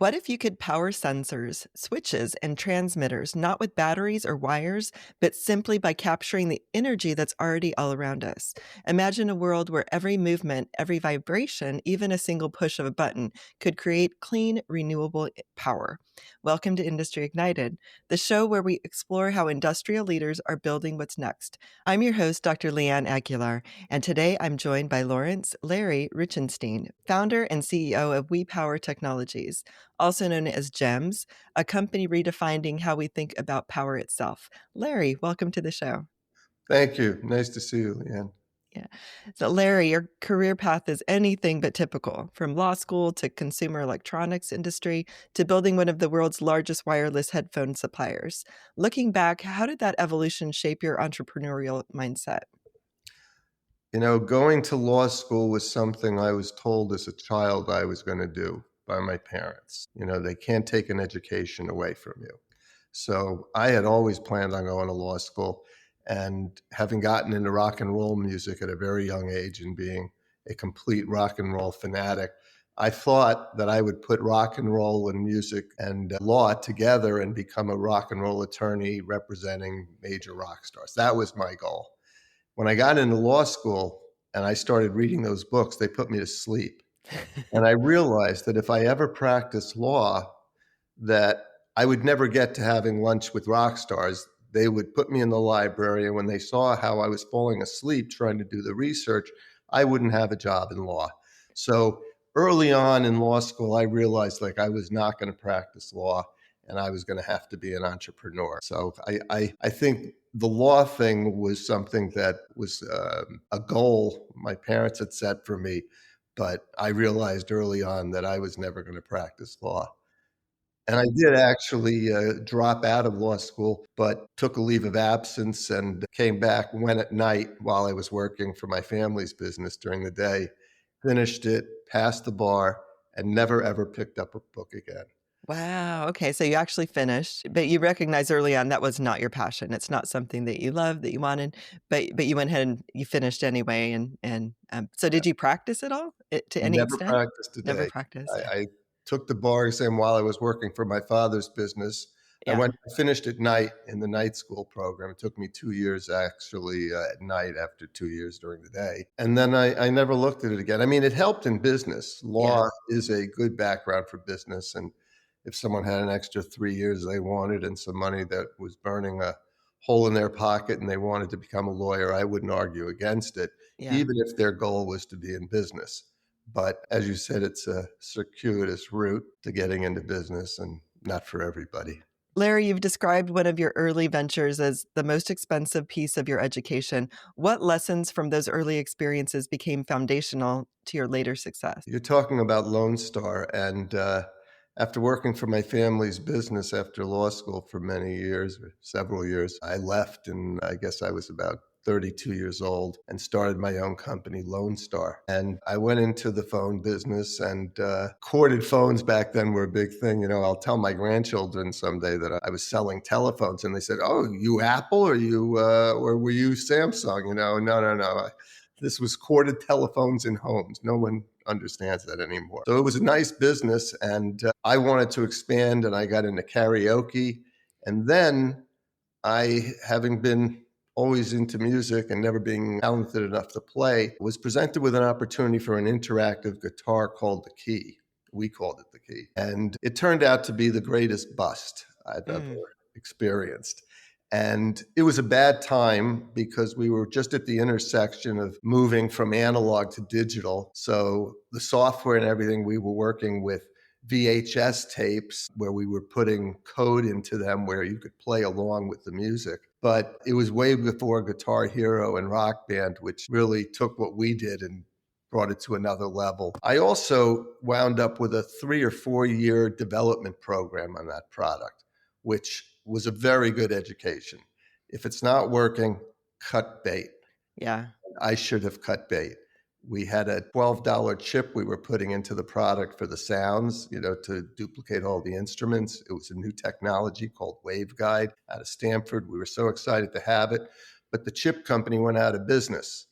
What if you could power sensors, switches, and transmitters not with batteries or wires, but simply by capturing the energy that's already all around us? Imagine a world where every movement, every vibration, even a single push of a button could create clean, renewable power. Welcome to Industry Ignited, the show where we explore how industrial leaders are building what's next. I'm your host, Dr. Leeanne Aguilar, and today I'm joined by Larry Richenstein, founder and CEO of WePower Technologies, also known as GEMS, a company redefining how we think about power itself. Larry, welcome to the show. Thank you. Nice to see you, Leanne. Yeah. So, Larry, your career path is anything but typical, from law school to consumer electronics industry to building one of the world's largest wireless headphone suppliers. Looking back, how did that evolution shape your entrepreneurial mindset? Going to law school was something I was told as a child I was going to do by my parents. They can't take an education away from you. So I had always planned on going to law school, and having gotten into rock and roll music at a very young age and being a complete rock and roll fanatic, I thought that I would put rock and roll and music and law together and become a rock and roll attorney representing major rock stars. That was my goal. When I got into law school and I started reading those books, they put me to sleep. And I realized that if I ever practiced law, that I would never get to having lunch with rock stars. They would put me in the library, and when they saw how I was falling asleep trying to do the research, I wouldn't have a job in law. So early on in law school, I realized I was not going to practice law and I was going to have to be an entrepreneur. So I think the law thing was something that was a goal my parents had set for me, but I realized early on that I was never going to practice law. And I did actually drop out of law school, but took a leave of absence and came back, went at night while I was working for my family's business during the day, finished it, passed the bar, and never ever picked up a book again. Wow. Okay. So you actually finished, but you recognized early on that was not your passion. It's not something that you loved, that you wanted, but you went ahead and you finished anyway. And so did you practice at all to any Never extent? practiced a Never day. practiced. I took the bar exam while I was working for my father's business. Yeah. I finished at night in the night school program. It took me 2 years actually at night after 2 years during the day. And then I never looked at it again. I mean, it helped in business. Yeah. Law is a good background for business. And if someone had an extra 3 years they wanted and some money that was burning a hole in their pocket and they wanted to become a lawyer, I wouldn't argue against it, Yeah. even if their goal was to be in business. But as you said, it's a circuitous route to getting into business and not for everybody. Larry, you've described one of your early ventures as the most expensive piece of your education. What lessons from those early experiences became foundational to your later success? You're talking about Lone Star. And after working for my family's business after law school for many years, or several years, I left, and I guess I was about 32 years old and started my own company, Lone Star. And I went into the phone business, and corded phones back then were a big thing. I'll tell my grandchildren someday that I was selling telephones, and they said, "Oh, you Apple or were you Samsung?" No, no, no. This was corded telephones in homes. No one understands that anymore. So it was a nice business, and I wanted to expand, and I got into karaoke. And then having been always into music and never being talented enough to play, was presented with an opportunity for an interactive guitar called the Key. We called it the Key. And it turned out to be the greatest bust I've ever Mm. experienced. And it was a bad time because we were just at the intersection of moving from analog to digital. So the software and everything, we were working with VHS tapes where we were putting code into them where you could play along with the music. But it was way before Guitar Hero and Rock Band, which really took what we did and brought it to another level. I also wound up with a 3 or 4 year development program on that product, which was a very good education. If it's not working, cut bait. Yeah. I should have cut bait. We had a $12 chip we were putting into the product for the sounds, to duplicate all the instruments. It was a new technology called waveguide out of Stanford. We were so excited to have it, but the chip company went out of business.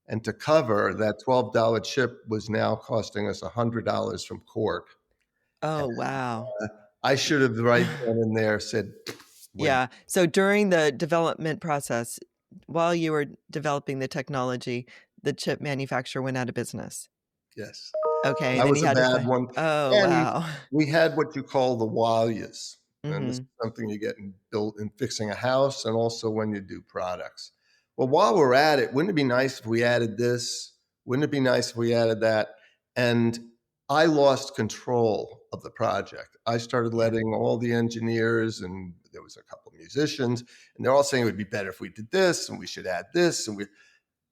And to cover that $12 chip was now costing us $100 from Korg. Oh, wow. I should have right then and there said, "We're Yeah. So during the development process, while you were developing the technology, the chip manufacturer went out of business. yes." Okay, and That then was you a had to bad find. one, Oh, and wow. we had what you call the walias, and this is Mhm. something you get in built in fixing a house and also when you do products. Well, while we're at it, wouldn't it be nice if we added this? Wouldn't it be nice if we added that? And I lost control of the project. I started Yeah. letting all the engineers, and there was a couple of musicians, and they're all saying it would be better if we did this, and we should add this, and we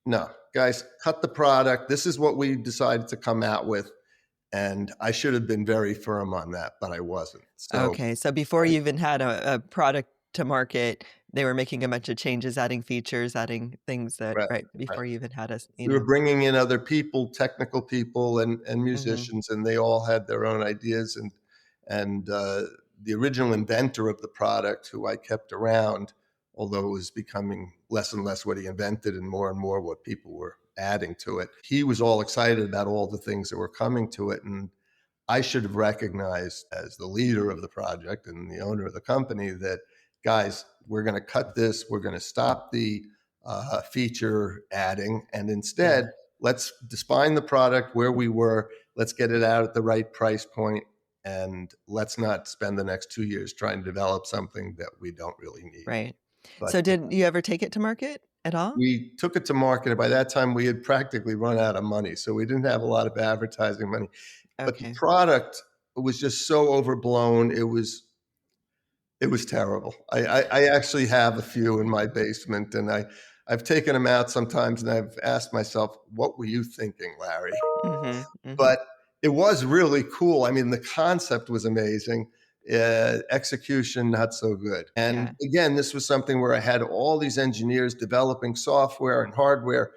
no, guys, cut the product. This is what we decided to come out with. And I should have been very firm on that, but I wasn't. So Okay, so before I you even had a product to market, they were making a bunch of changes, adding features, adding things that right, right, right. before you even had We were a. bringing in other people, technical people, and Mhm. musicians, and they all had their own ideas. And the original inventor of the product, who I kept around, although it was becoming less and less what he invented and more what people were adding to it, he was all excited about all the things that were coming to it. And I should have recognized as the leader of the project and the owner of the company that, guys, we're going to cut this, we're going to stop the feature adding, and Yeah, instead, let's define the product where we were, let's get it out at the right price point, and let's not spend the next 2 years trying to develop something that we don't really need. right. But So did you ever take it to market at all? we took it to market, and by that time, we had practically run out of money. So we didn't have a lot of advertising money. But the Okay. product was just so overblown. It was terrible. I actually have a few in my basement, and I've taken them out sometimes, and I've asked myself, "What were you thinking, Larry?" Mhm, mhm. But it was really cool. I mean, the concept was amazing. Execution not so good. And Yeah. again, this was something where I had all these engineers developing software and hardware,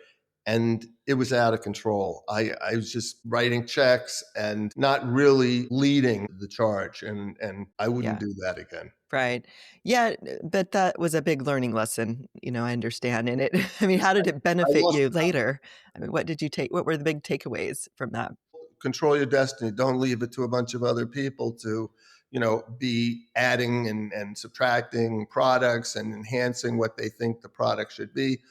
and it was out of control. I was just writing checks and not really leading the charge, and I wouldn't Yeah. do that again. Right. Yeah, but that was a big learning lesson, I understand, and it I mean, how did it I benefit lost you later? I mean, what were the big takeaways from that? control your destiny. Don't leave it to a bunch of other people to, be adding and subtracting products and enhancing what they think the product should be.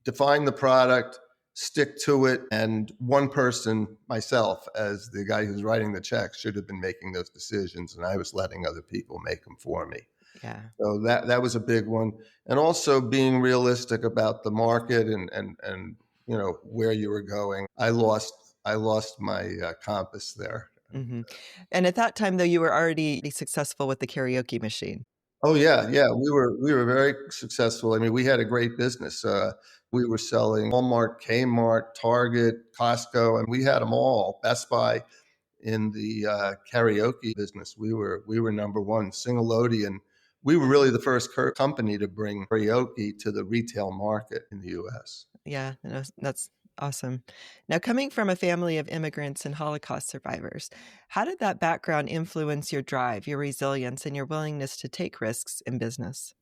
Define the product, stick to it. And one person, myself, as the guy who's writing the checks, should have been making those decisions. And I was letting other people make them for me. Yeah. So that was a big one. And also being realistic about the market and where you were going. I lost my compass there. Mhm. And at that time, though, you were already successful with the karaoke machine. Oh yeah, yeah. We were very successful. I mean, we had a great business. We were selling Walmart, Kmart, Target, Costco, and we had them all. Best Buy in the karaoke business. We were number one. Singleodian. We were really the first company to bring karaoke to the retail market in the U.S. Yeah, that's awesome. Now, coming from a family of immigrants and Holocaust survivors, how did that background influence your drive, your resilience, and your willingness to take risks in business?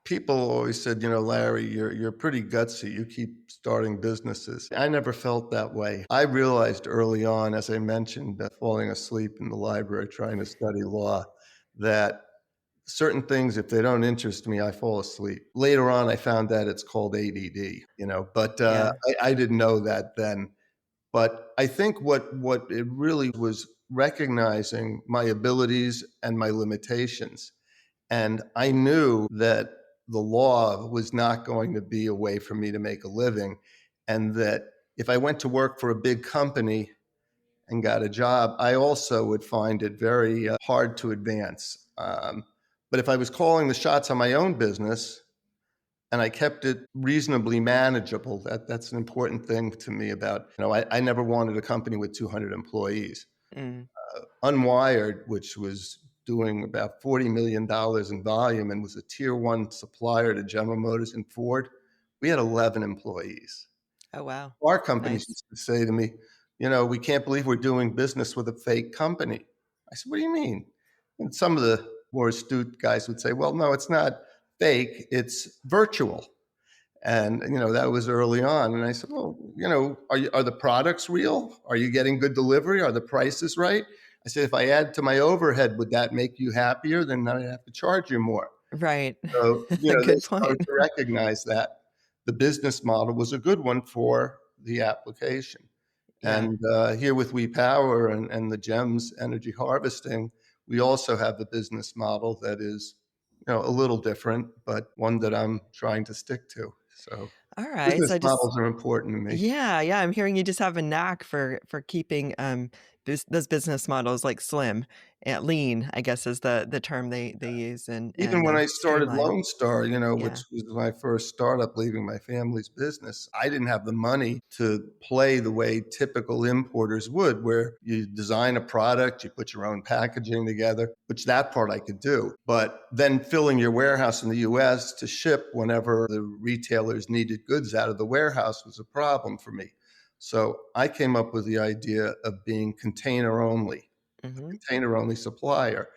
People always said, Larry, you're pretty gutsy. You keep starting businesses. I never felt that way. I realized early on, as I mentioned, falling asleep in the library trying to study law, that certain things, if they don't interest me, I fall asleep. Later on, I found that it's called ADD, but Yeah. I didn't know that then. But I think what it really was recognizing my abilities and my limitations, and I knew that the law was not going to be a way for me to make a living. And that if I went to work for a big company and got a job, I also would find it very hard to advance. But if I was calling the shots on my own business and I kept it reasonably manageable, that's an important thing to me about, I never wanted a company with 200 employees. Mm. Unwired, which was doing about $40 million in volume and was a tier one supplier to General Motors and Ford, we had 11 employees. Oh, wow. Our companies Nice. used to say to me, we can't believe we're doing business with a fake company. I said, what do you mean? And some of the more astute guys would say, well, no, it's not fake, it's virtual. And that was early on. And I said, well, are the products real? Are you getting good delivery? Are the prices right? I said, if I add to my overhead, would that make you happier? Then I have to charge you more. Right. So, they Good point. started to recognize that the business model was a good one for the application. Yeah. And here with WePower and the GEMS energy harvesting, we also have the business model that is, a little different, but one that I'm trying to stick to. So All right. business So I just models are important to me. Yeah, yeah, I'm hearing you just have a knack for keeping, those business models, like, slim, lean, I guess, is the term they use, Even and, when I started streamline. Lone Star, which Yeah. was my first startup leaving my family's business, I didn't have the money to play the way typical importers would, where you design a product, you put your own packaging together, which that part I could do. But then filling your warehouse in the US to ship whenever the retailers needed goods out of the warehouse was a problem for me. So I came up with the idea of being Mhm, container only supplier,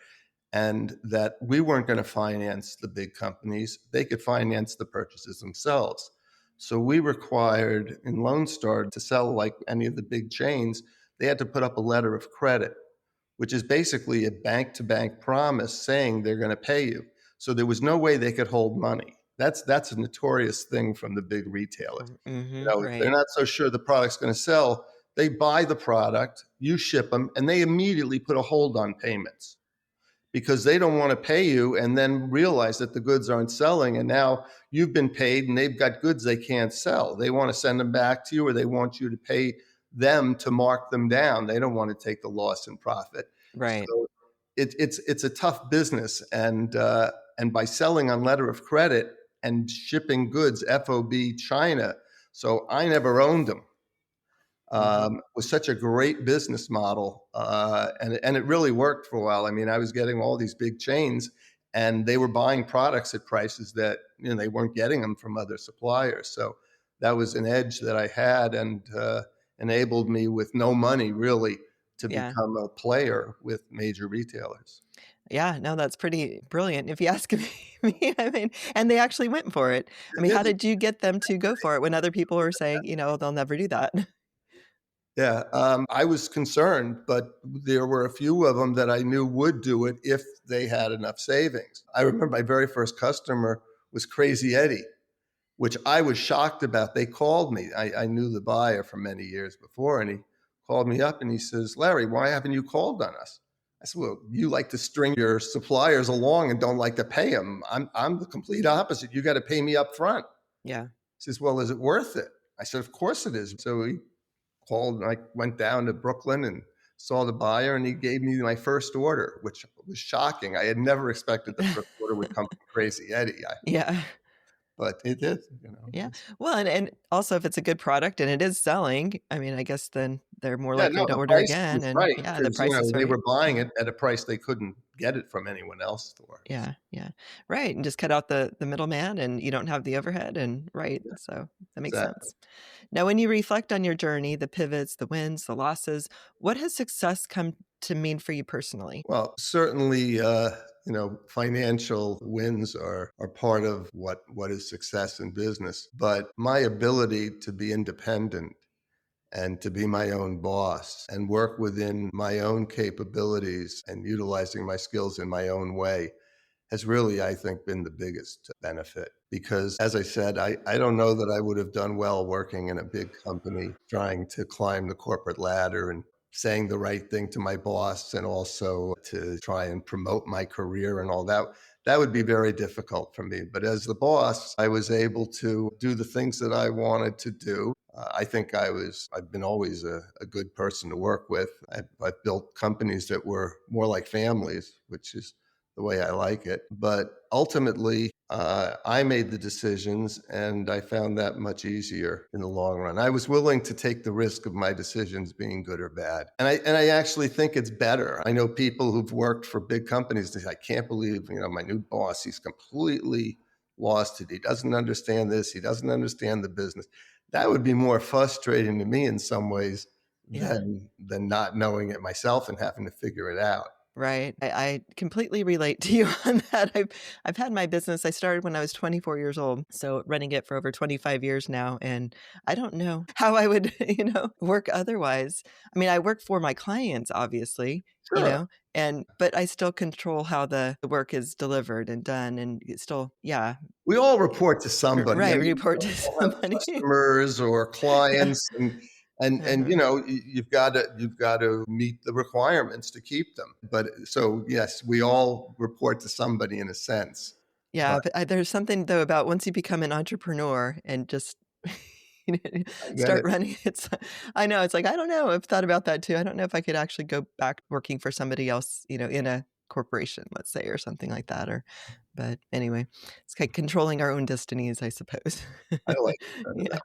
and that we weren't going to finance the big companies. They could finance the purchases themselves. So we required in Lone Star to sell like any of the big chains, they had to put up a letter of credit, which is basically a bank to bank promise saying they're going to pay you. So there was no way they could hold money. That's a notorious thing from the big retailers. mhm, If they're right, not so sure the product's going to sell, they buy the product, you ship them, and they immediately put a hold on payments because they don't want to pay you and then realize that the goods aren't selling. And now you've been paid and they've got goods they can't sell. They want to send them back to you, or they want you to pay them to mark them down. They don't want to take the loss in profit. right, So it's a tough business. And by selling on letter of credit and shipping goods FOB China, so I never owned them, mhm, was such a great business model, and it really worked for a while. I mean, I was getting all these big chains, and they were buying products at prices that they weren't getting them from other suppliers. So that was an edge that I had, and enabled me with no money really to yeah. become a player with major retailers. Yeah, no, that's pretty brilliant if you ask me me, I mean, and they actually went for it. I mean, Yeah, how did you get them to go for it when other people were saying, "They'll never do that?" yeah. I was concerned, but there were a few of them that I knew would do it if they had enough savings. I remember my very first customer was Crazy Eddie, which I was shocked about. They called me. I knew the buyer for many years before, and he called me up and he says, Larry, why haven't you called on us? I said, well, you like to string your suppliers along and don't like to pay them. I'm the complete opposite. You got to pay me up front. Yeah, He says, well, is it worth it? I said, of course it is. So he called, and I went down to Brooklyn and saw the buyer, and he gave me my first order, which was shocking. I had never expected the first order would come from Crazy Eddie, yeah. but it did. Yeah. Well, and also if it's a good product and it is selling, I mean, I guess then they're more Yeah, likely no, to the order price again was and right yeah, the because, price is they right. were buying Yeah. it at a price they couldn't get it from anyone else for. Yeah, yeah. Right, and just cut out the middleman and you don't have the overhead and right, Yeah, so that makes exactly. sense. Now when you reflect on your journey, the pivots, the wins, the losses, what has success come to mean for you personally? Well, certainly, financial wins are part of what is success in business, but my ability to be independent and to be my own boss and work within my own capabilities and utilizing my skills in my own way has really, I think, been the biggest benefit. Because as I said, I don't know that I would have done well working in a big company, trying to climb the corporate ladder and saying the right thing to my boss and also to try and promote my career and all that. That would be very difficult for me. But as the boss, I was able to do the things that I wanted to do. I think I've been always a good person to work with. I've built companies that were more like families, which is the way I like it. But ultimately, I made the decisions, and I found that much easier in the long run. I was willing to take the risk of my decisions being good or bad, and I actually think it's better. I know people who've worked for big companies. They say, I can't believe my new boss. He's completely lost it. He doesn't understand this. He doesn't understand the business. That would be more frustrating to me in some ways Yeah. than not knowing it myself and having to figure it out. Right. I completely relate to you on that. I've had my business. I started when I was 24 years old, so running it for over 25 years now, and I don't know how I would, work otherwise. I mean, I work for my clients, obviously, Sure. and but I still control how the work is delivered and done, and it's still, yeah, We all report to somebody. I right. mean, Report to we'll have somebody. customers or Yeah. clients, and Uh-huh. you've got to meet the requirements to keep them. But so yes, we all report to somebody in a sense. Yeah, But but there's something though about once you become an entrepreneur and just you know, I get start it. running, I know, it's like, I don't know, I've thought about that too. I don't know if I could actually go back working for somebody else, in a corporation, let's say, or something like that, but anyway, it's like controlling our own destinies, I suppose. I like it better Yeah. that.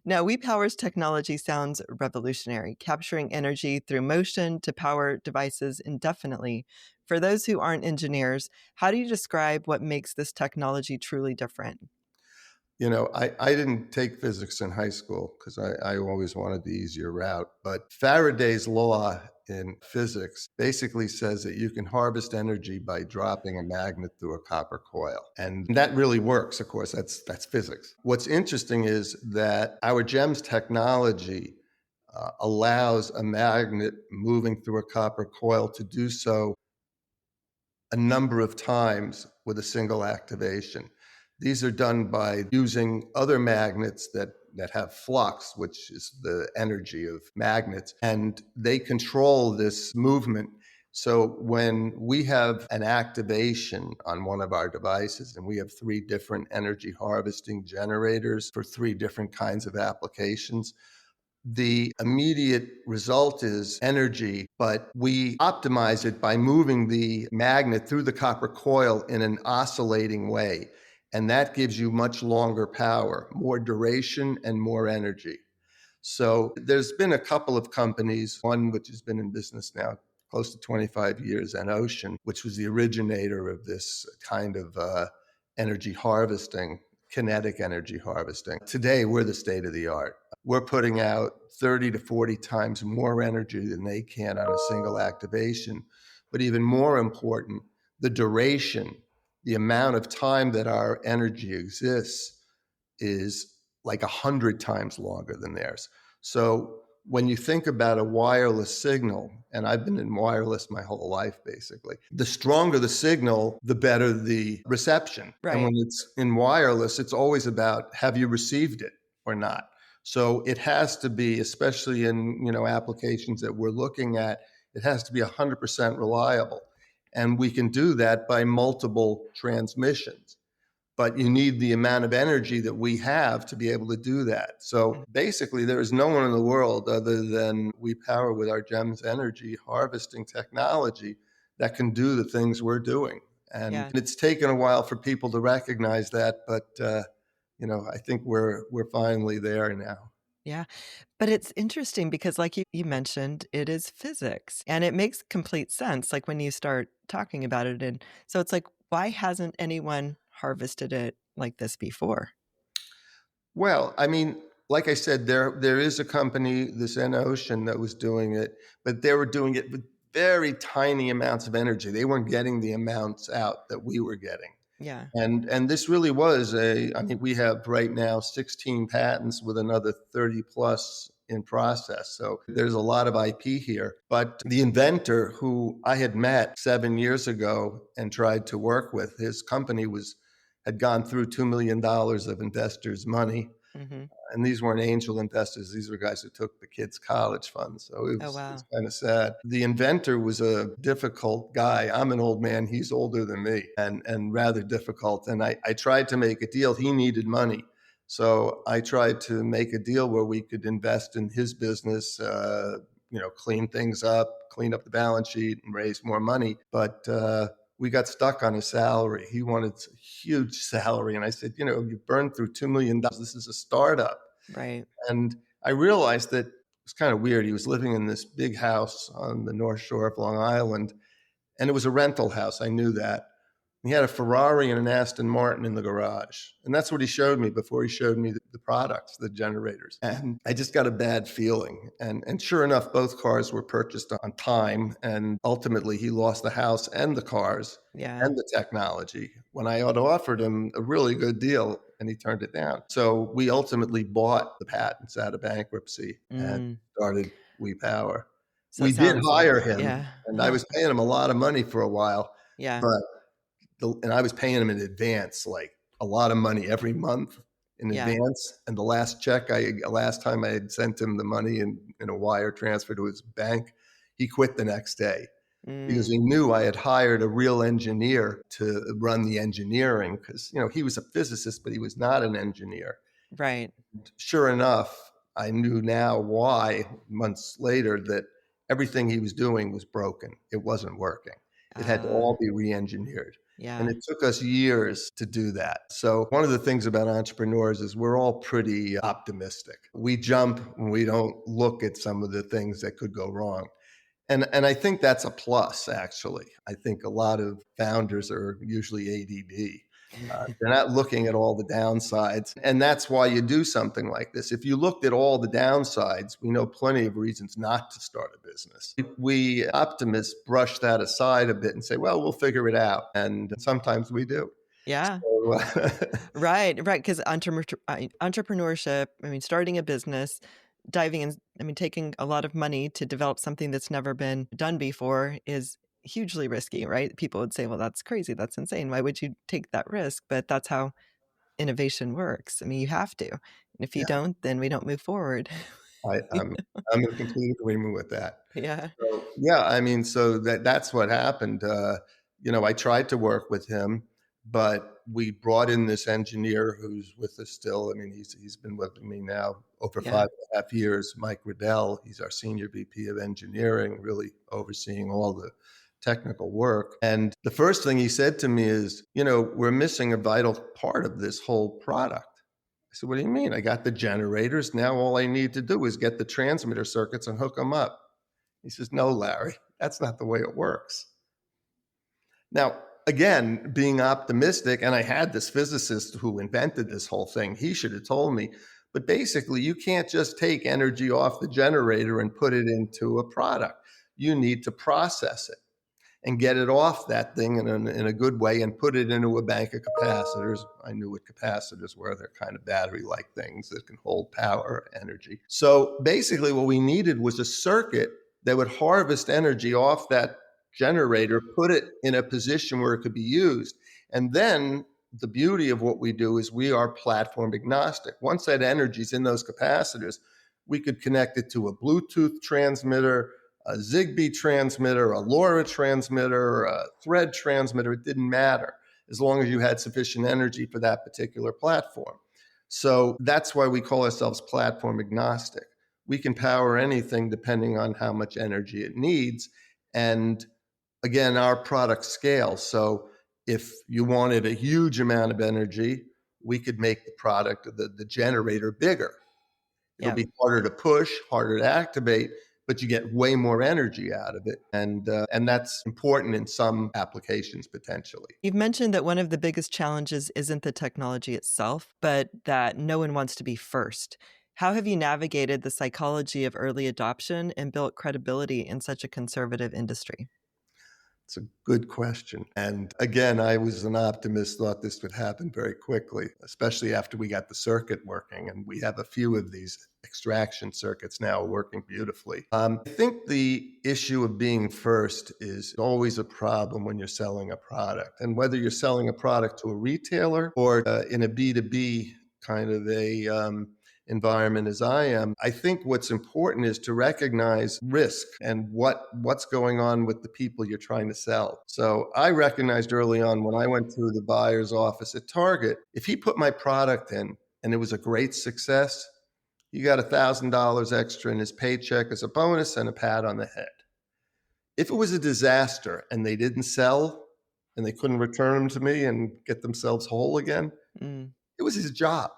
Now, WePower's technology sounds revolutionary, capturing energy through motion to power devices indefinitely. For those who aren't engineers, how do you describe what makes this technology truly different? I didn't take physics in high school because I always wanted the easier route. But Faraday's law in physics basically says that you can harvest energy by dropping a magnet through a copper coil. And that really works, of course. That's physics. What's interesting is that our GEMS technology allows a magnet moving through a copper coil to do so a number of times with a single activation. These are done by using other magnets that have flux, which is the energy of magnets, and they control this movement. So when we have an activation on one of our devices, and we have three different energy harvesting generators for three different kinds of applications, the immediate result is energy, but we optimize it by moving the magnet through the copper coil in an oscillating way. And that gives you much longer power, more duration, and more energy. So there's been a couple of companies, one which has been in business now close to 25 years, and Ocean, which was the originator of this kind of energy harvesting, kinetic energy harvesting. Today, we're the state of the art. We're putting out 30 to 40 times more energy than they can on a single activation. But even more important, the duration, the amount of time that our energy exists is like 100 times longer than theirs. So when you think about a wireless signal, and I've been in wireless my whole life basically, the stronger the signal, the better the reception. And when Right. it's in wireless, it's always about have you received it or not. So it has to be, especially in applications that we're looking at, it has to be 100% reliable. And we can do that by multiple transmissions, but you need the amount of energy that we have to be able to do that. So Mm. basically, there is no one in the world other than WePower with our GEMS energy harvesting technology that can do the things we're doing. And Yeah. it's taken a while for people to recognize that, but I think we're finally there now. Yeah. But it's interesting because like you mentioned, it is physics and it makes complete sense like when you start talking about it. And so it's like, why hasn't anyone harvested it like this before? Well, I mean, like I said, there is a company, this Ocean, that was doing it, but they were doing it with very tiny amounts of energy. They weren't getting the amounts out that we were getting. Yeah. And this really was I mean, we have right now 16 patents with another 30 plus in process. So there's a lot of IP here. But the inventor who I had met 7 years ago and tried to work with, his company had gone through $2 million of investors' money, Mhm. and these weren't angel investors. These were guys who took the kids' college funds. So Oh, it's wow. kind of sad. The inventor was a difficult guy. I'm an old man. He's older than me, and rather difficult. And I tried to make a deal. He needed money. So I tried to make a deal where we could invest in his business, clean things up, clean up the balance sheet, and raise more money. But we got stuck on his salary. He wanted a huge salary. And I said, you burned through $2 million. This is a startup. Right. And I realized that it was kind of weird. He was living in this big house on the North Shore of Long Island, and it was a rental house. I knew that. He had a Ferrari and an Aston Martin in the garage. And that's what he showed me before he showed me the products, the generators. And I just got a bad feeling. And sure enough, both cars were purchased on time. And ultimately, he lost the house and the cars Yeah. and the technology when I had offered him a really good deal and he turned it down. So we ultimately bought the patents out of bankruptcy and Mm. started WePower. So it We did sounds like hire him, yeah. and I was paying him a lot of money for a while, Yeah. but and I was paying him in advance, like a lot of money every month in Yeah. advance. And the last time I had sent him the money in a wire transfer to his bank, he quit the next day because Mm. he knew I had hired a real engineer to run the engineering because, he was a physicist, but he was not an engineer. Right. Sure enough, I knew now why months later that everything he was doing was broken. It wasn't working. It had to Uh, all be re-engineered. And yeah. it took us years to do that. So one of the things about entrepreneurs is we're all pretty optimistic. We jump and we don't look at some of the things that could go wrong. And I think that's a plus, actually. I think a lot of founders are usually ADD. They're not looking at all the downsides. And that's why you do something like this. If you looked at all the downsides, we know plenty of reasons not to start a business. We optimists brush that aside a bit and say, well, we'll figure it out. And sometimes we do. Yeah. So, Right, right, 'cause entrepreneurship, I mean, starting a business, diving in I mean, taking a lot of money to develop something that's never been done before is hugely risky, right? People would say, "Well, that's crazy, that's insane. Why would you take that risk?" But that's how innovation works. I mean, you have to. And if you yeah, don't, then we don't move forward. I, I'm, I'm in complete agreement with that. Yeah, So, yeah, I mean, so that's what happened. I tried to work with him, but we brought in this engineer who's with us still. I mean, he's been with me now over yeah, 5.5 years. Mike Riddell, he's our senior VP of engineering, really overseeing all the technical work. And the first thing he said to me is, we're missing a vital part of this whole product. I said, what do you mean? I got the generators. Now all I need to do is get the transmitter circuits and hook them up. He says, no, Larry, that's not the way it works. Now, again, being optimistic, and I had this physicist who invented this whole thing, he should have told me, but basically, you can't just take energy off the generator and put it into a product. You need to process it and get it off that thing in a good way and put it into a bank of capacitors. I knew what capacitors were. They're kind of battery like things that can hold power, energy. So basically, what we needed was a circuit that would harvest energy off that generator, put it in a position where it could be used. And then the beauty of what we do is we are platform agnostic. Once that energy is in those capacitors, we could connect it to a Bluetooth transmitter, a Zigbee transmitter, a LoRa transmitter, a Thread transmitter. It didn't matter as long as you had sufficient energy for that particular platform. So that's why we call ourselves platform agnostic. We can power anything depending on how much energy it needs. And again, our product scales. So if you wanted a huge amount of energy, we could make the product, the generator bigger. It'll yeah. be harder to push, harder to activate, but you get way more energy out of it, and that's important in some applications potentially. You've mentioned that one of the biggest challenges isn't the technology itself, but that no one wants to be first. How have you navigated the psychology of early adoption and built credibility in such a conservative industry? It's a good question. And again, I was an optimist, thought this would happen very quickly, especially after we got the circuit working. And we have a few of these extraction circuits now working beautifully. I think the issue of being first is always a problem when you're selling a product. And whether you're selling a product to a retailer or in a B2B kind of a environment as I am, I think what's important is to recognize risk and what's going on with the people you're trying to sell. So I recognized early on when I went to the buyer's office at Target, if he put my product in and it was a great success, he got $1,000 extra in his paycheck as a bonus and a pat on the head. If it was a disaster and they didn't sell and they couldn't return them to me and get themselves whole again, Mm, it was his job.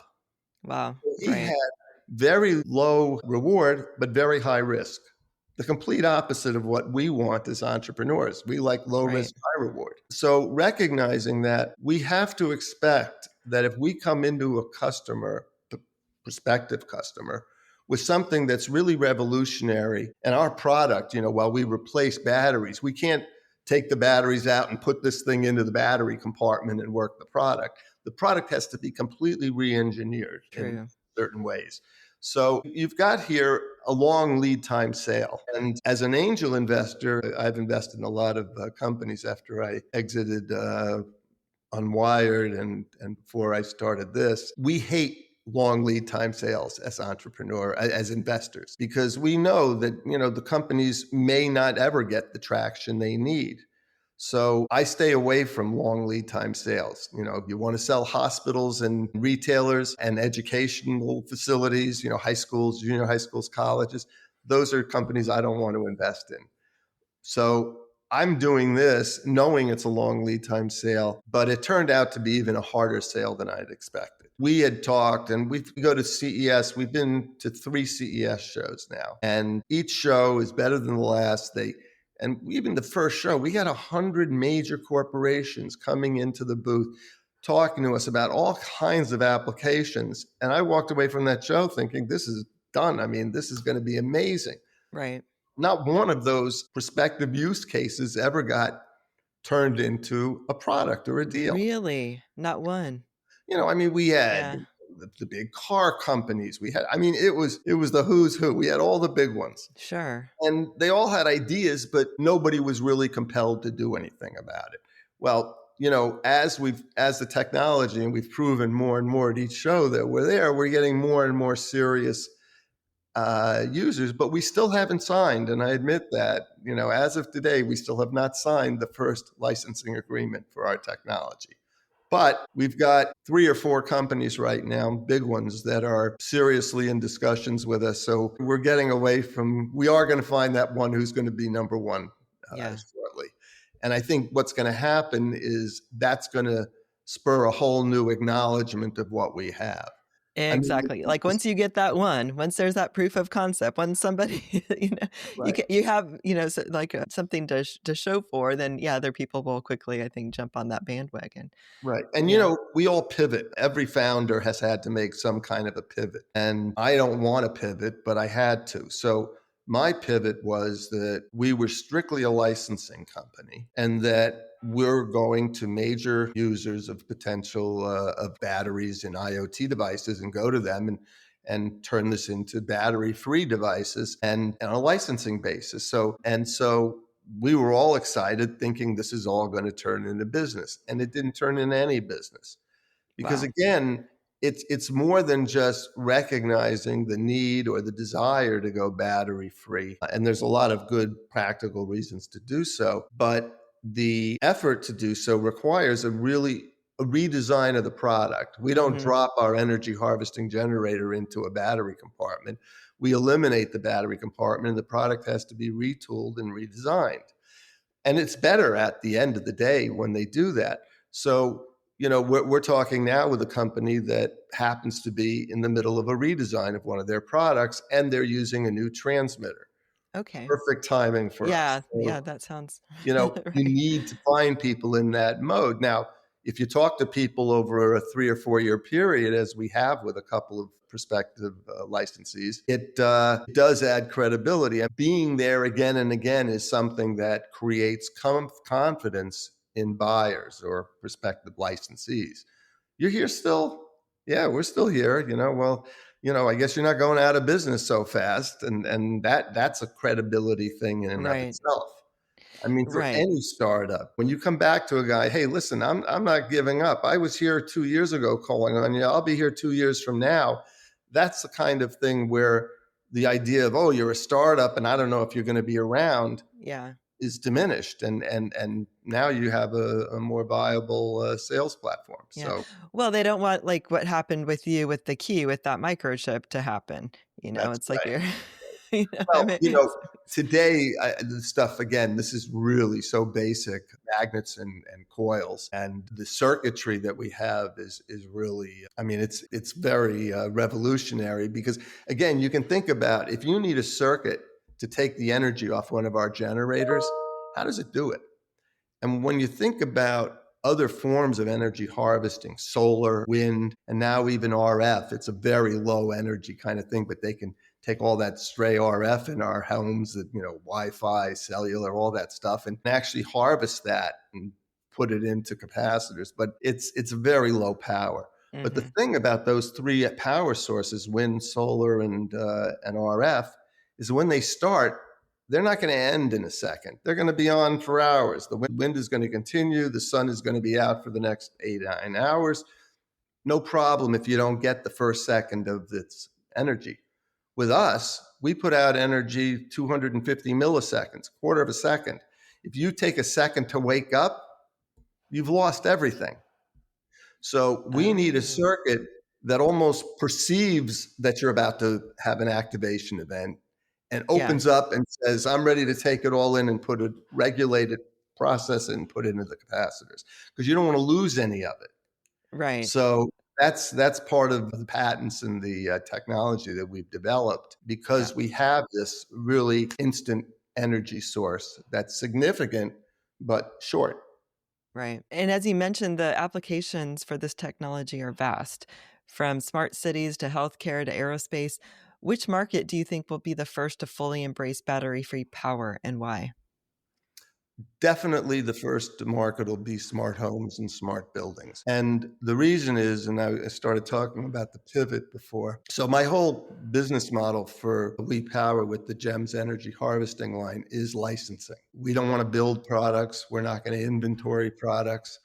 wow, He right. had very low reward, but very high risk. the complete opposite of what we want as entrepreneurs. We like low Right. risk, high reward. So recognizing that we have to expect that if we come into a customer, the prospective customer, with something that's really revolutionary and our product, while we replace batteries, we can't take the batteries out and put this thing into the battery compartment and work the product. The product has to be completely re-engineered in True. certain ways. So you've got here a long lead time sale. And as an angel investor, I've invested in a lot of companies after I exited Unwired and before I started this. We hate long lead time sales as as investors, because we know that, the companies may not ever get the traction they need. So I stay away from long lead time sales. If you want to sell hospitals and retailers and educational facilities, high schools, junior high schools, colleges, those are companies I don't want to invest in. So I'm doing this knowing it's a long lead time sale, but it turned out to be even a harder sale than I'd expected. We had talked, and we go to CES. We've been to 3 CES shows now, and each show is better than the last. And even the first show, we had 100 major corporations coming into the booth talking to us about all kinds of applications. And I walked away from that show thinking, this is done. I mean, this is going to be amazing. Right. Not one of those prospective use cases ever got turned into a product or a deal. Really? Not one. I mean, we had Yeah. the big car companies. We had, I mean, it was the who's who. We had all the big ones. Sure. And they all had ideas, but nobody was really compelled to do anything about it. Well, as the technology, and we've proven more and more at each show that we're there, we're getting more and more serious users, but we still haven't signed. And I admit that, as of today, we still have not signed the first licensing agreement for our technology. But we've got 3 or 4 companies right now, big ones, that are seriously in discussions with us. So we're getting away we are going to find that one who's going to be number one Yeah. shortly. And I think what's going to happen is that's going to spur a whole new acknowledgement of what we have. I mean, Exactly. Like once you get that one, once there's that proof of concept, once somebody, right. you have, like something to show for, then yeah, other people will quickly, I think, jump on that bandwagon. Right. And, Yeah. we all pivot. Every founder has had to make some kind of a pivot. And I don't want to pivot, but I had to. So my pivot was that we were strictly a licensing company and that we're going to major users of potential of batteries and IoT devices and go to them and turn this into battery-free devices and on a licensing basis. So we were all excited thinking this is all going to turn into business, and it didn't turn into any business because, Wow. again, it's more than just recognizing the need or the desire to go battery free, and there's a lot of good practical reasons to do so, but the effort to do so requires a redesign of the product. We don't Hmm. drop our energy harvesting generator into a battery compartment. We eliminate the battery compartment, and the product has to be retooled and redesigned. And it's better at the end of the day when they do that. So, we're talking now with a company that happens to be in the middle of a redesign of one of their products, and they're using a new transmitter. Okay. Perfect timing for us. Yeah. So, Yeah. That sounds you right. need to find people in that mode. Now, if you talk to people over a 3 or 4 year period, as we have with a couple of prospective licensees, it does add credibility. And being there again and again is something that creates confidence in buyers or prospective licensees. You're here still? Yeah, we're still here. Well, I guess you're not going out of business so fast, and that's a credibility thing in and of Right. itself. I mean, for Right. any startup, when you come back to a guy, hey, listen, I'm not giving up. I was here 2 years ago calling on you. I'll be here 2 years from now. That's the kind of thing where the idea of, oh, you're a startup and I don't know if you're going to be around Yeah. is diminished. And now you have a more viable sales platform. Yeah. So Well, they don't want like what happened with you with the key with that microchip to happen. that's It's like right. you're, I Well, mean, today, the stuff, again, this is really so basic, magnets and coils. And the circuitry that we have is really, I mean, it's very revolutionary because, again, you can think about if you need a circuit to take the energy off one of our generators. How does it do it? And when you think about other forms of energy harvesting, solar, wind, and now even RF, it's a very low energy kind of thing, but they can take all that stray RF in our homes, that, Wi-Fi, cellular, all that stuff, and actually harvest that and put it into capacitors. But it's very low power. But the Hmm. thing about those three power sources, wind, solar, and RF, is when they start, they're not going to end in a second. They're going to be on for hours. The wind is going to continue. The sun is going to be out for the next 8 9 hours. No problem if you don't get the first second of its energy. With us, we put out energy 250 milliseconds, quarter of a second. If you take a second to wake up, you've lost everything. So we need a Oh, circuit that almost perceives that you're about to have an activation event and yeah, opens up and says, I'm ready to take it all in and put it, regulate it, process it, and put it into the capacitors, because you don't want to lose any of it. right. So that's part of the patents and the technology that we've developed, Yeah, because we have this really instant energy source that's significant but short. right. And as you mentioned, the applications for this technology are vast, from smart cities to healthcare to aerospace. Which market do you think will be the first to fully embrace battery-free power and why? Definitely the first market will be smart homes and smart buildings. And the reason is, and I started talking about the pivot before. So my whole business model for WePower with the GEMS energy harvesting line is licensing. We don't want to build products. We're not going to inventory products.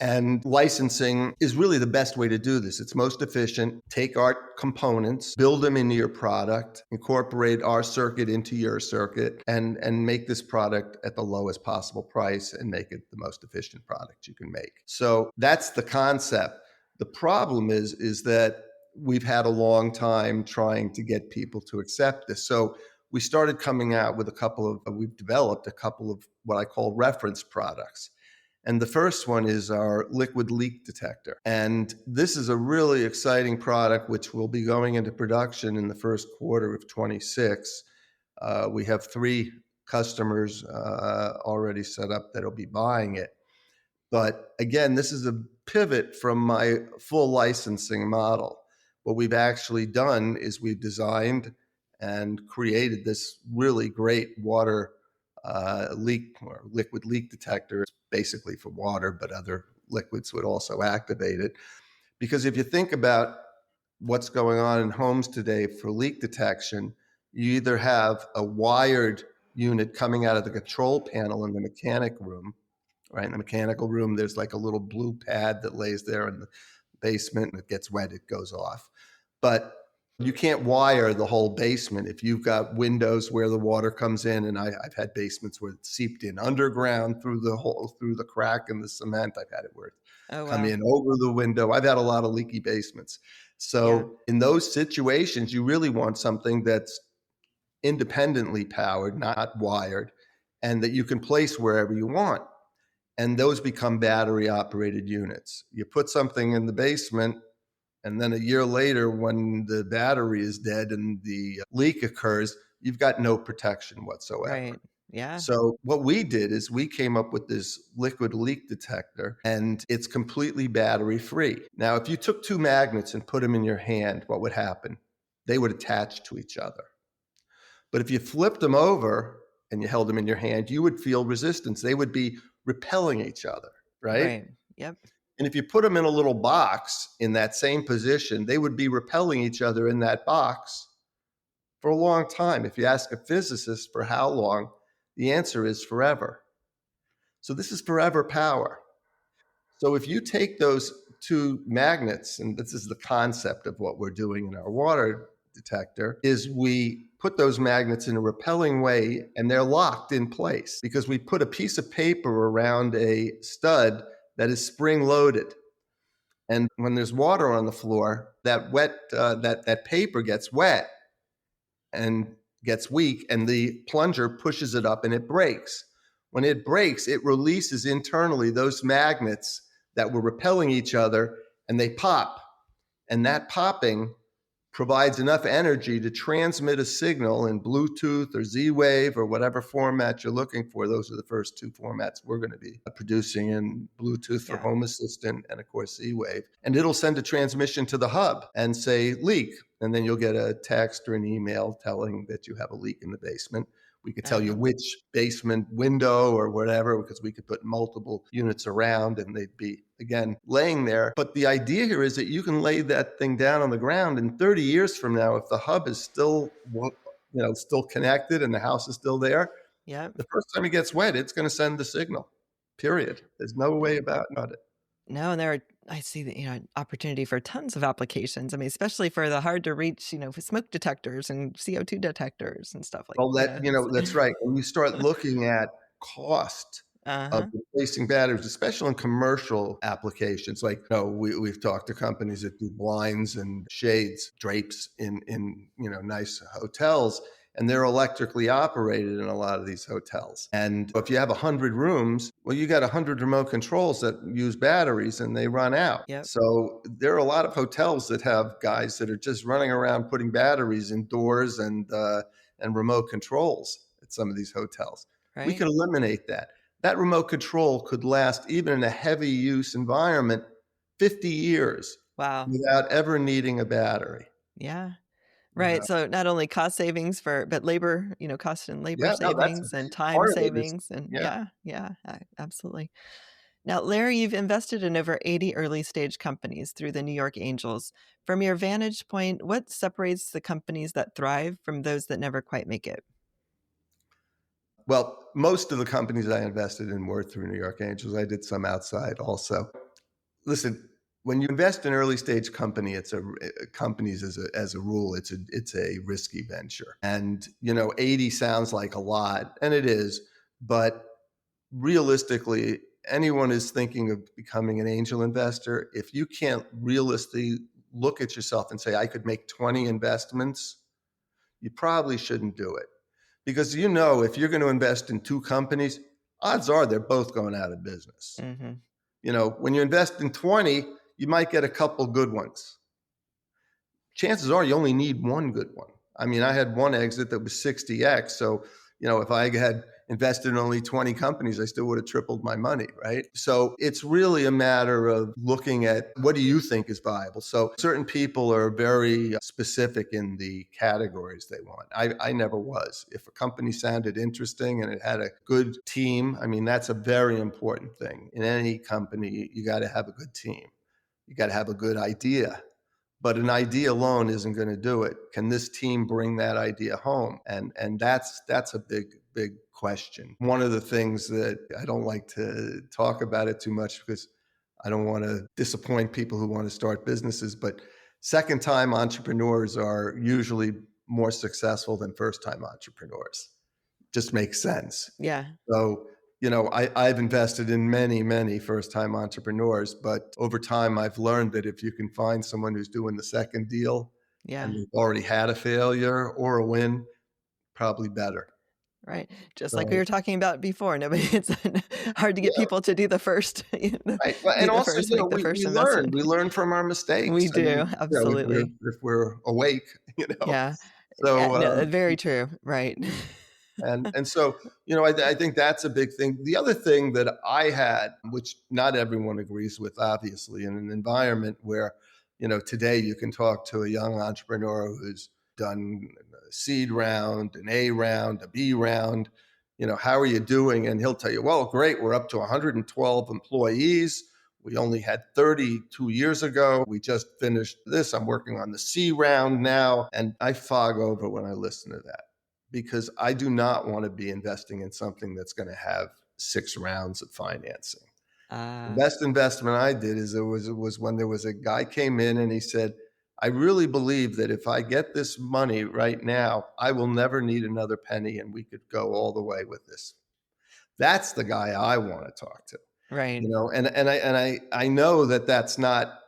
And licensing is really the best way to do this. It's most efficient. Take our components, build them into your product, incorporate our circuit into your circuit, and make this product at the lowest possible price and make it the most efficient product you can make. So that's the concept. The problem is that we've had a long time trying to get people to accept this. So we started coming out with we've developed a couple of what I call reference products. And the first one is our liquid leak detector. And this is a really exciting product, which will be going into production in the first quarter of 26. We have 3 customers already set up that'll be buying it. But again, this is a pivot from my full licensing model. What we've actually done is we've designed and created this really great water leak or liquid leak detector. It's basically for water, but other liquids would also activate it. Because if you think about what's going on in homes today for leak detection, you either have a wired unit coming out of the control panel in the mechanic room, right? In the mechanical room, there's like a little blue pad that lays there in the basement, and it gets wet, it goes off. But you can't wire the whole basement. If you've got windows where the water comes in, and I've had basements where it seeped in underground through the hole, through the crack in the cement. I've had it where it Oh, come wow. in over the window. I've had a lot of leaky basements. Yeah, So in those situations, you really want something that's independently powered, not wired, and that you can place wherever you want. And those become battery operated units. You put something in the basement, and then a year later, when the battery is dead and the leak occurs, you've got no protection whatsoever. right. Yeah, So, what we did is we came up with this liquid leak detector, and it's completely battery free. Now, if you took 2 magnets and put them in your hand, what would happen? They would attach to each other. But if you flipped them over and you held them in your hand, you would feel resistance. They would be repelling each other, right? right. Yep. And if you put them in a little box in that same position, they would be repelling each other in that box for a long time. If you ask a physicist for how long, the answer is forever. So this is forever power. So if you take those 2 magnets, and this is the concept of what we're doing in our water detector, is we put those magnets in a repelling way, and they're locked in place because we put a piece of paper around a stud that is spring loaded. And when there's water on the floor, that paper gets wet and gets weak, and the plunger pushes it up and it breaks. When it breaks, it releases internally those magnets that were repelling each other, and they pop. And that popping provides enough energy to transmit a signal in Bluetooth or Z-Wave or whatever format you're looking for. Those are the first two formats we're going to be producing in Bluetooth for Yeah. Home Assistant and, of course, Z-Wave. And it'll send a transmission to the hub and say leak. And then you'll get a text or an email telling that you have a leak in the basement. We could tell you Uh-huh. which basement window or whatever, because we could put multiple units around and they'd be, again, laying there. But the idea here is that you can lay that thing down on the ground, and 30 years from now, if the hub is still, still connected and the house is still there, Yep. the first time it gets wet, it's going to send the signal, period. There's no way about it. No, and there are I see the, opportunity for tons of applications. I mean, especially for the hard to reach, for smoke detectors and CO2 detectors and stuff like, Well, that's right. When you start looking at cost of Uh-huh. replacing batteries, especially in commercial applications, like we've talked to companies that do blinds and shades, drapes in nice hotels, and they're electrically operated in a lot of these hotels. And if you have 100 rooms, well, you got 100 remote controls that use batteries and they run out. Yep. So there are a lot of hotels that have guys that are just running around putting batteries in doors and remote controls at some of these hotels. We Right. could eliminate that. That remote control could last, even in a heavy use environment, 50 years Wow. without ever needing a battery. Yeah. You Right. know? So not only cost savings but labor, cost and labor Yeah, no, that's a savings and big time part of it. Is savings. And yeah. yeah, yeah, absolutely. Now, Larry, you've invested in over 80 early stage companies through the New York Angels. From your vantage point, what separates the companies that thrive from those that never quite make it? Well, most of the companies I invested in were through New York Angels. I did some outside also. Listen, when you invest in early stage company, companies as a rule, it's a risky venture. And 80 sounds like a lot, and it is, but realistically, anyone is thinking of becoming an angel investor. If you can't realistically look at yourself and say, I could make 20 investments, you probably shouldn't do it. Because if you're going to invest in two companies, odds are they're both going out of business. Hmm. When you invest in 20, you might get a couple good ones. Chances are you only need one good one. I mean, I had one exit that was 60x. So, if I had invested in only 20 companies, I still would have tripled my money, right? So it's really a matter of looking at what do you think is viable. So certain people are very specific in the categories they want. I never was. If a company sounded interesting and it had a good team, I mean, that's a very important thing. In any company, you got to have a good team. You got to have a good idea. But an idea alone isn't going to do it. Can this team bring that idea home? And that's a big question. One of the things that I don't like to talk about it too much because I don't want to disappoint people who want to start businesses, but second time entrepreneurs are usually more successful than first time entrepreneurs. Just makes sense. Yeah. So, I've invested in many, many first time entrepreneurs, but over time, I've learned that if you can find someone who's doing the second deal and Yeah. they've already had a failure or a win, probably better. Right. Just like we So, were talking about before. Nobody, it's hard to get yeah, people to do the first, right. Well, be and the also, first, make the first investment. we learn from our We mistakes. I do. mean, Absolutely. if we're awake, Yeah. So, No, very true. Right. and so, I think that's a big thing. The other thing that I had, which not everyone agrees with, obviously, in an environment where, today you can talk to a young entrepreneur who's done a seed round, an A round, a B round, how are you doing? And he'll tell you, well, great, we're up to 112 employees. We only had 30 2 years ago. We just finished this. I'm working on the C round now. And I fog over when I listen to that because I do not want to be investing in something that's going to have 6 rounds of financing. The Ah, best investment I did it was when there was a guy came in and he said, I really believe that if I get this money right now, I will never need another penny and we could go all the way with this. That's the guy I want to talk to. right. And I know that that's not,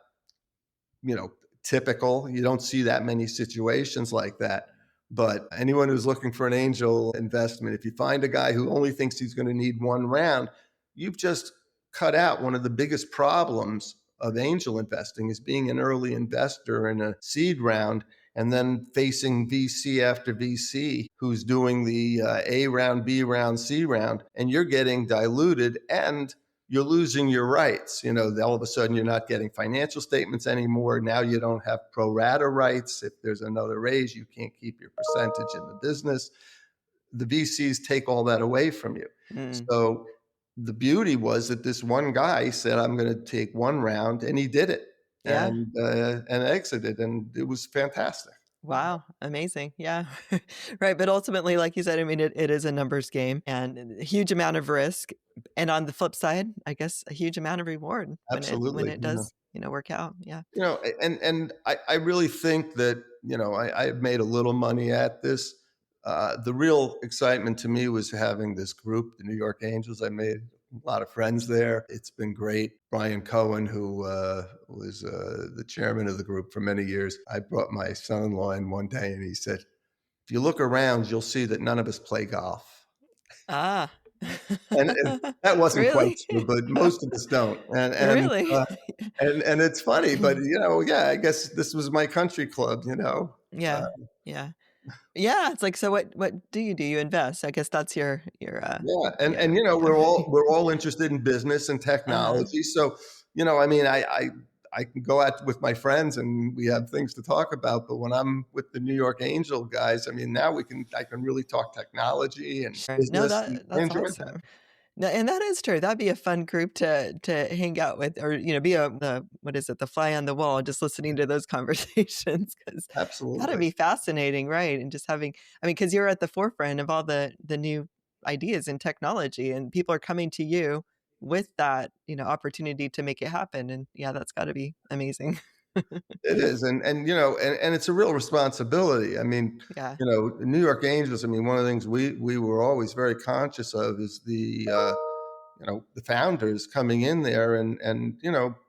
you know, typical. You don't see that many situations like that. But anyone who's looking for an angel investment, if you find a guy who only thinks he's going to need one round, you've just cut out one of the biggest problems of angel investing is being an early investor in a seed round and then facing VC after VC who's doing the A round, B round, C round, and you're getting diluted and you're losing your rights. All of a sudden you're not getting financial statements anymore. Now you don't have pro rata rights. If there's another raise, you can't keep your percentage in the business. The VCs take all that away from you. Mm. So the beauty was that this one guy said, "I'm going to take one round," and he did it, Yeah. and exited, and it was fantastic. Wow, amazing. Yeah. Right, but ultimately, like you said, I mean, it is a numbers game and a huge amount of risk, and on the flip side, I guess a huge amount of reward when Absolutely. it does, work out. Yeah. And I really think that I made a little money at this. The real excitement to me was having this group, the New York Angels. I made a lot of friends there. It's been great. Brian Cohen, who was the chairman of the group for many years, I brought my son-in-law in one day, and he said, "If you look around, you'll see that none of us play golf." Ah. And that wasn't quite Really? true, but most of us don't. Really? And it's funny, but yeah, I guess this was my country club. Yeah, Uh, yeah. Yeah, it's like, so what do? You invest? I guess that's your yeah, and yeah, yeah. we're all interested in business and Uh-huh. technology. So, I mean, I can go out with my friends and we have things to talk about, but when I'm with the New York Angel guys, I mean, now I can really talk technology and Sure. No, business, and I that's enjoyed that. awesome. No, and that is true. That'd be a fun group to hang out with, or be the what is it, the fly on the wall, just listening to those conversations, because that'd Absolutely. be fascinating, right? And just having, I mean, because you're at the forefront of all the new ideas in technology, and people are coming to you with that, opportunity to make it happen. And yeah, that's got to be amazing. It is, and it's a real responsibility. I mean, Yeah. New York Angels. I mean, one of the things we were always very conscious of is the founders coming in there and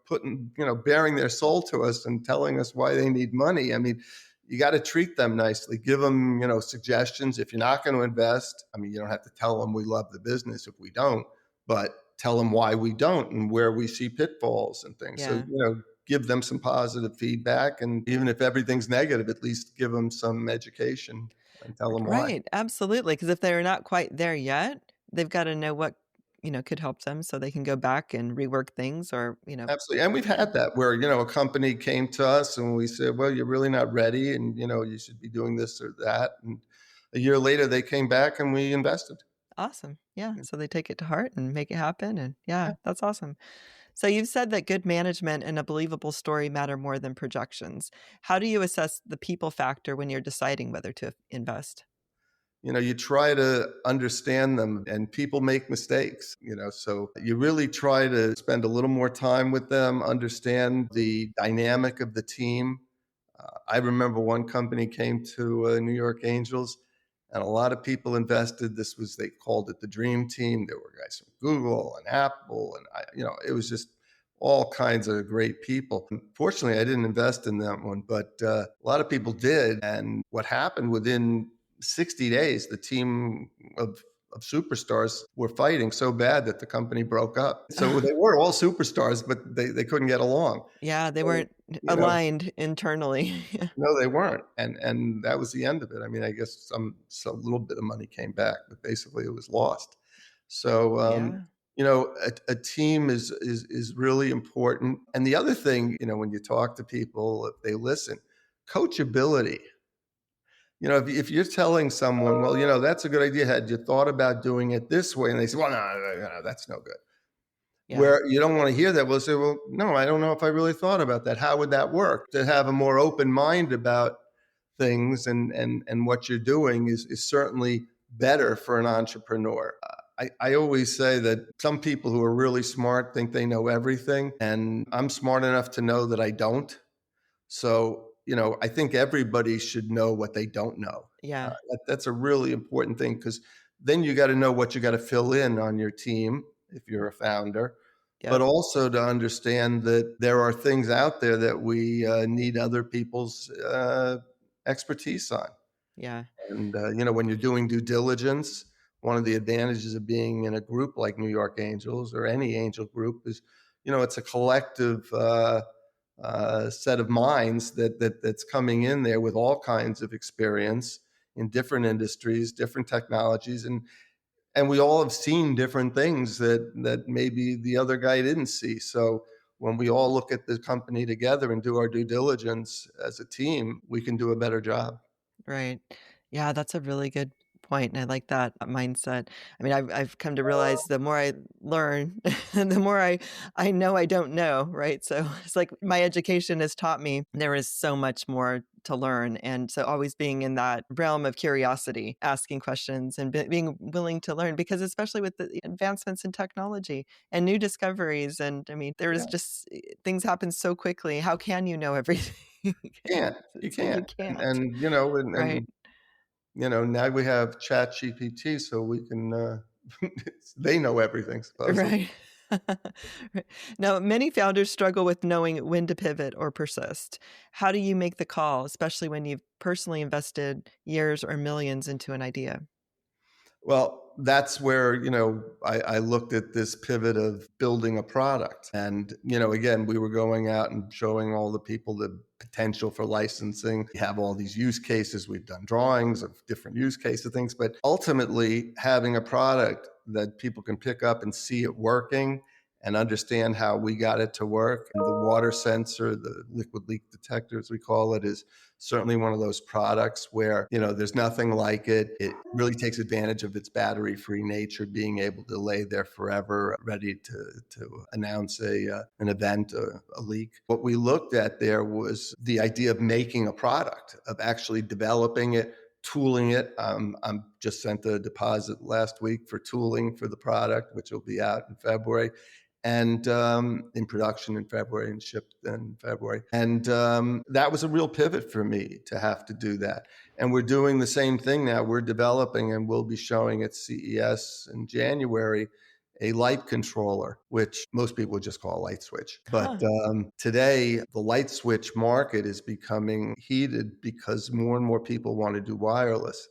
putting bearing their soul to us and telling us why they need money. I mean, you got to treat them nicely, give them suggestions. If you're not going to invest, I mean, you don't have to tell them we love the business if we don't, but tell them why we don't and where we see pitfalls and things. So Yeah. give them some positive feedback, and even if everything's negative, at least give them some education and tell them why. Right, absolutely. Because if they're not quite there yet, they've gotta know what, could help them so they can go back and rework things, or, Absolutely. And we've yeah. had that where, a company came to us and we said, well, you're really not ready and, you should be doing this or that. And a year later, they came back and we invested. Awesome. Yeah, Yeah. so they take it to heart and make it happen, and Yeah. yeah, that's awesome. So you've said that good management and a believable story matter more than projections. How do you assess the people factor when you're deciding whether to invest? You try to understand them, and people make mistakes, so you really try to spend a little more time with them, understand the dynamic of the team. I remember one company came to New York Angels, and a lot of people invested. They called it the dream team. There were guys from Google and Apple, and it was just all kinds of great people. Fortunately, I didn't invest in that one, but a lot of people did. And what happened within 60 days, the team of superstars were fighting so bad that the company broke up. So they were all superstars, but they couldn't get along. Yeah, they So, weren't you know, aligned internally. no, they weren't, and that was the end of it. I mean, I guess some little bit of money came back, but basically it was lost. So, Yeah, a team is really important. And the other thing, when you talk to people, if they listen, coachability. If you're telling someone, well, that's a good idea. Had you thought about doing it this way? And they say, well, no, that's no good. yeah, Where you don't want to hear that, we'll say, well, no, I don't know if I really thought about that. How would that work? To have a more open mind about things and what you're doing is certainly better for an entrepreneur. I always say that some people who are really smart think they know everything, and I'm smart enough to know that I don't. So, I think everybody should know what they don't know. yeah, That's a really important thing because then you got to know what you got to fill in on your team if you're a founder, but yep, also to understand that there are things out there that we need other people's expertise on. yeah, And, when you're doing due diligence, one of the advantages of being in a group like New York Angels or any angel group is, it's a collective set of minds that's coming in there with all kinds of experience in different industries, different technologies, and we all have seen different things that maybe the other guy didn't see. So when we all look at the company together and do our due diligence as a team, we can do a better job. Right. Yeah, that's a really good point, and I like that mindset. I mean, I've come to realize the more I learn, the more I know I don't know, right? So it's like my education has taught me there is so much more to learn, and so always being in that realm of curiosity, asking questions, and being willing to learn, because especially with the advancements in technology and new discoveries, and I mean, there is Yeah, just things happen so quickly. How can you know everything? can't you So you can't, can't. and you know, Right. now we have Chat GPT, so we can. They know everything supposedly. Right. Right. Now, many founders struggle with knowing when to pivot or persist. How do you make the call, especially when you've personally invested years or millions into an idea? Well, that's where, I looked at this pivot of building a product. And, again, we were going out and showing all the people the potential for licensing. We have all these use cases. We've done drawings of different use cases, things, but ultimately having a product that people can pick up and see it working and understand how we got it to work. And the water sensor, the liquid leak detector, as we call it, is certainly one of those products where, there's nothing like it. It really takes advantage of its battery-free nature, being able to lay there forever, ready to announce an event, a leak. What we looked at there was the idea of making a product, of actually developing it, tooling it. I'm just sent a deposit last week for tooling for the product, which will be out in February and in production in February and shipped in February. And that was a real pivot for me to have to do that. And we're doing the same thing now. We're developing and we'll be showing at CES in January a light controller, which most people would just call a light switch. But Huh. today, the light switch market is becoming heated because more and more people want to do wireless.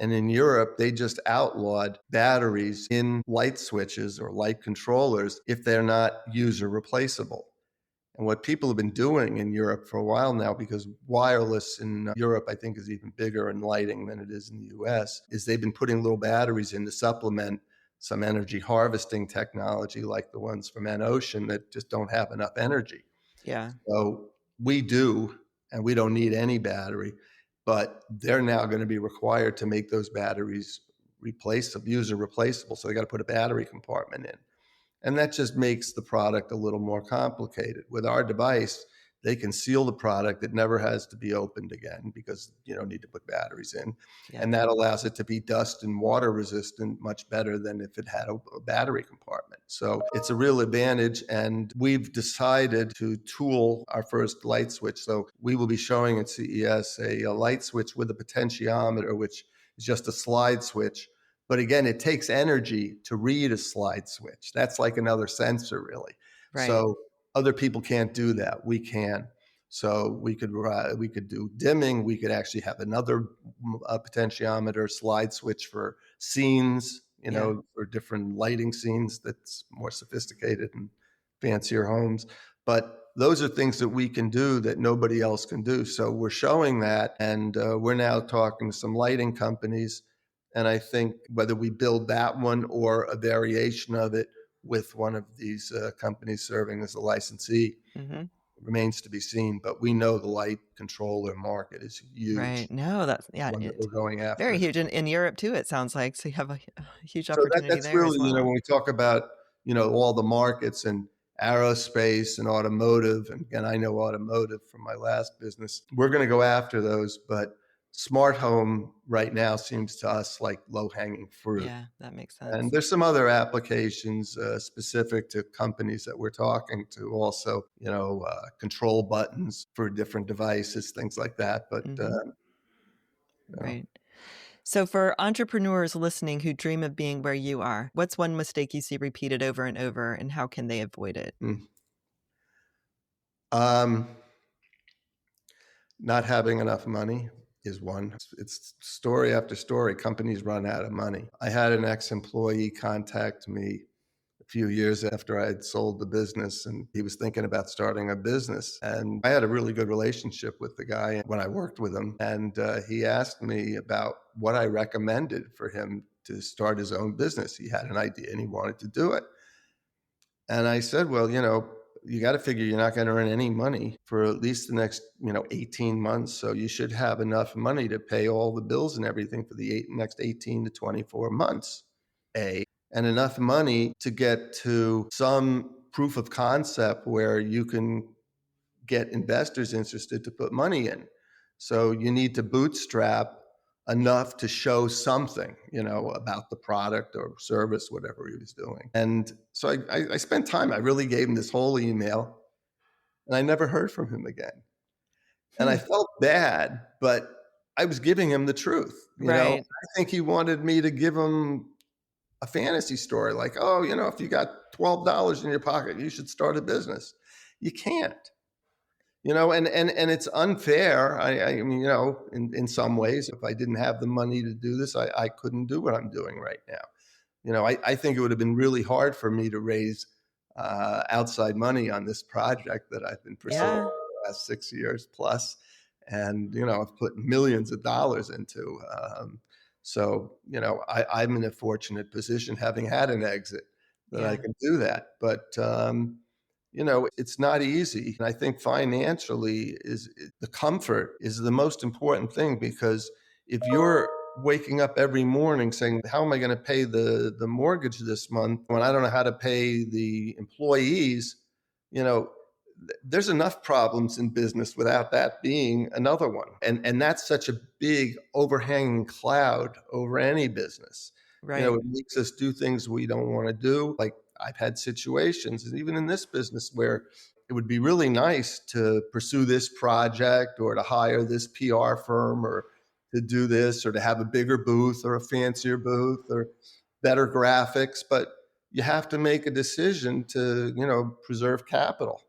And in Europe, they just outlawed batteries in light switches or light controllers if they're not user replaceable. And what people have been doing in Europe for a while now, because wireless in Europe, I think, is even bigger in lighting than it is in the US, is they've been putting little batteries in to supplement some energy harvesting technology like the ones from Ocean that just don't have enough energy. Yeah. So we do, and we don't need any battery, but they're now going to be required to make those batteries replaceable, user replaceable. So they got to put a battery compartment in. And that just makes the product a little more complicated. With our device, they can seal the product. It never has to be opened again because you don't need to put batteries in. Yep. And that allows it to be dust and water resistant much better than if it had a battery compartment. So it's a real advantage. And we've decided to tool our first light switch. So we will be showing at CES a light switch with a potentiometer, which is just a slide switch, but again, it takes energy to read a slide switch. That's like another sensor, really. Right. So other people can't do that. We can. So we could do dimming. We could actually have another potentiometer slide switch for scenes, Yeah. for different lighting scenes that's more sophisticated and fancier homes. But those are things that we can do that nobody else can do. So we're showing that, and we're now talking to some lighting companies, and I think whether we build that one or a variation of it with one of these companies serving as a licensee Mhm. remains to be seen. But we know the light controller market is Right. huge, No, that's yeah, one that it's we're going very after. huge in Europe too, it sounds like. So you have a huge So opportunity that's there really, as well. when we talk about, all the markets and aerospace and automotive, and again, I know automotive from my last business, we're going to go after those. But smart home right now seems to us like low hanging fruit. Yeah, that makes And sense. there's some other applications specific to companies that we're talking to also, control buttons for different devices, things like that. But, Mhm. you know, Right. So for entrepreneurs listening who dream of being where you are, what's one mistake you see repeated over and over, and how can they avoid it? mm. um, not having enough money is one. It's story after story. Companies run out of money. I had an ex employee contact me few years after I had sold the business, and he was thinking about starting a business. And I had a really good relationship with the guy when I worked with him. And he asked me about what I recommended for him to start his own business. He had an idea and he wanted to do it. And I said, well, you got to figure you're not going to earn any money for at least the next, 18 months. So you should have enough money to pay all the bills and everything for the next 18 to 24 months. And enough money to get to some proof of concept where you can get investors interested to put money in. So you need to bootstrap enough to show something, about the product or service, whatever he was doing. And so I spent time. I really gave him this whole email, and I never heard from him again. And I Hmm. felt bad, but I was giving him the truth. Right. I think he wanted me to give him a fantasy story like, oh, if you got $12 in your pocket, you should start a business. You can't. And it's unfair. I mean, in some ways, if I didn't have the money to do this, I couldn't do what I'm doing right now. I think it would have been really hard for me to raise outside money on this project that I've been pursuing Yeah. for the last 6 years plus. And, I've put millions of dollars into. I'm in a fortunate position having had an exit that I Yeah. can do that. But, it's not easy. And I think financially the comfort is the most important thing, because if you're waking up every morning saying, how am I going to pay the mortgage this month when I don't know how to pay the employees, you know, there's enough problems in business without that being another one. And that's such a big overhanging cloud over any business. Right. It makes us do things we don't want to do. Like I've had situations, even in this business, where it would be really nice to pursue this project or to hire this PR firm or to do this or to have a bigger booth or a fancier booth or better graphics. But you have to make a decision to, preserve capital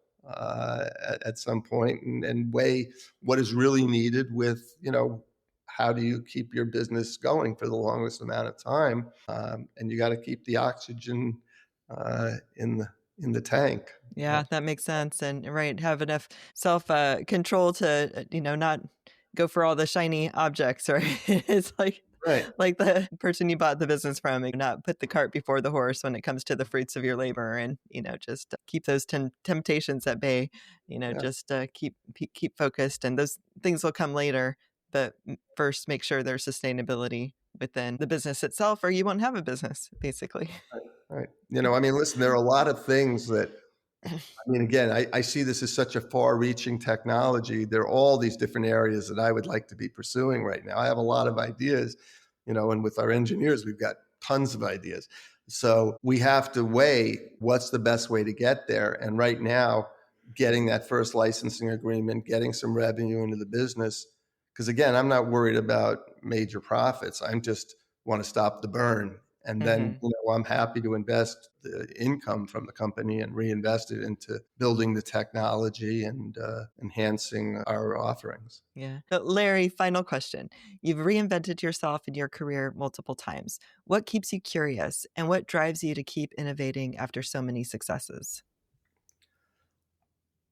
at some point, and weigh what is really needed with, how do you keep your business going for the longest amount of time? And you got to keep the oxygen in the tank. Yeah, that makes sense, and right, have enough self, control to, not go for all the shiny objects, right? It's Right. like the person you bought the business from, and not put the cart before the horse when it comes to the fruits of your labor, and, just keep those temptations at bay, Yeah. just, keep focused, and those things will come later, but first make sure there's sustainability within the business itself, or you won't have a business, basically. Right. I mean, listen, there are a lot of things that, I mean, again, I see this as such a far-reaching technology. There are all these different areas that I would like to be pursuing right now. I have a lot of ideas, and with our engineers, we've got tons of ideas. So we have to weigh what's the best way to get there. And right now, getting that first licensing agreement, getting some revenue into the business, because again, I'm not worried about major profits. I'm just want to stop the burn. And then, Mhm. I'm happy to invest the income from the company and reinvest it into building the technology and enhancing our offerings. Yeah. But Larry, final question. You've reinvented yourself in your career multiple times. What keeps you curious and what drives you to keep innovating after so many successes?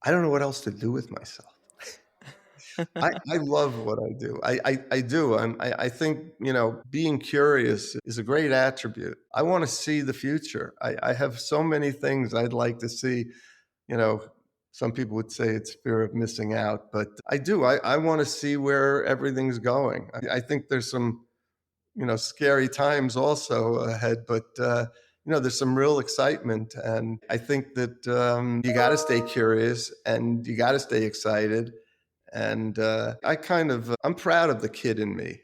I don't know what else to do with myself. I love what I do. I do. I think, being curious is a great attribute. I want to see the future. I have so many things I'd like to see. You know, some people would say it's fear of missing out, but I do. I want to see where everything's going. I think there's some, scary times also ahead, but, there's some real excitement. And I think that you got to stay curious and you got to stay excited. And I'm proud of the kid in me.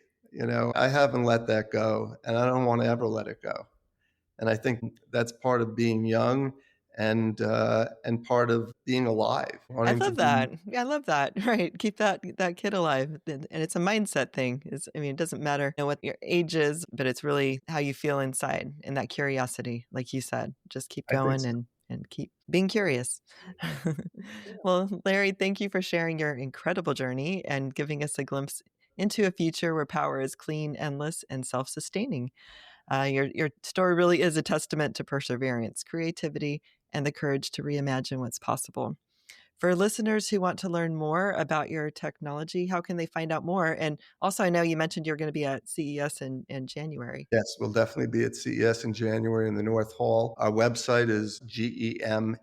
I haven't let that go, and I don't want to ever let it go. And I think that's part of being young, and part of being alive, I wanting to love be that. Yeah, I love that. Right. Keep that kid alive. And it's a mindset thing. It doesn't matter what your age is, but it's really how you feel inside and that curiosity, like you said. Just keep I think going so. and keep being curious. Well, Larry, thank you for sharing your incredible journey and giving us a glimpse into a future where power is clean, endless, and self-sustaining. Your story really is a testament to perseverance, creativity, and the courage to reimagine what's possible. For listeners who want to learn more about your technology, how can they find out more? And also, I know you mentioned you're going to be at CES in January. Yes, we'll definitely be at CES in January in the North Hall. Our website is gemns.com,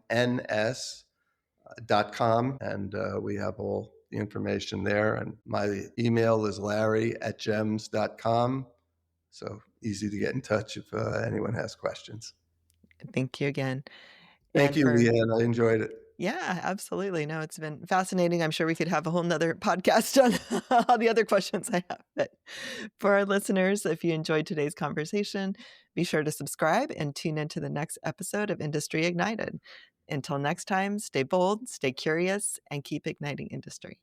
and we have all the information there. And my email is larry@gems.com. So easy to get in touch if anyone has questions. Thank you again. Thank And you, for Leanne. I enjoyed it. Yeah, absolutely. No, it's been fascinating. I'm sure we could have a whole nother podcast on all the other questions I have. But for our listeners, if you enjoyed today's conversation, be sure to subscribe and tune into the next episode of Industry Ignited. Until next time, stay bold, stay curious, and keep igniting industry.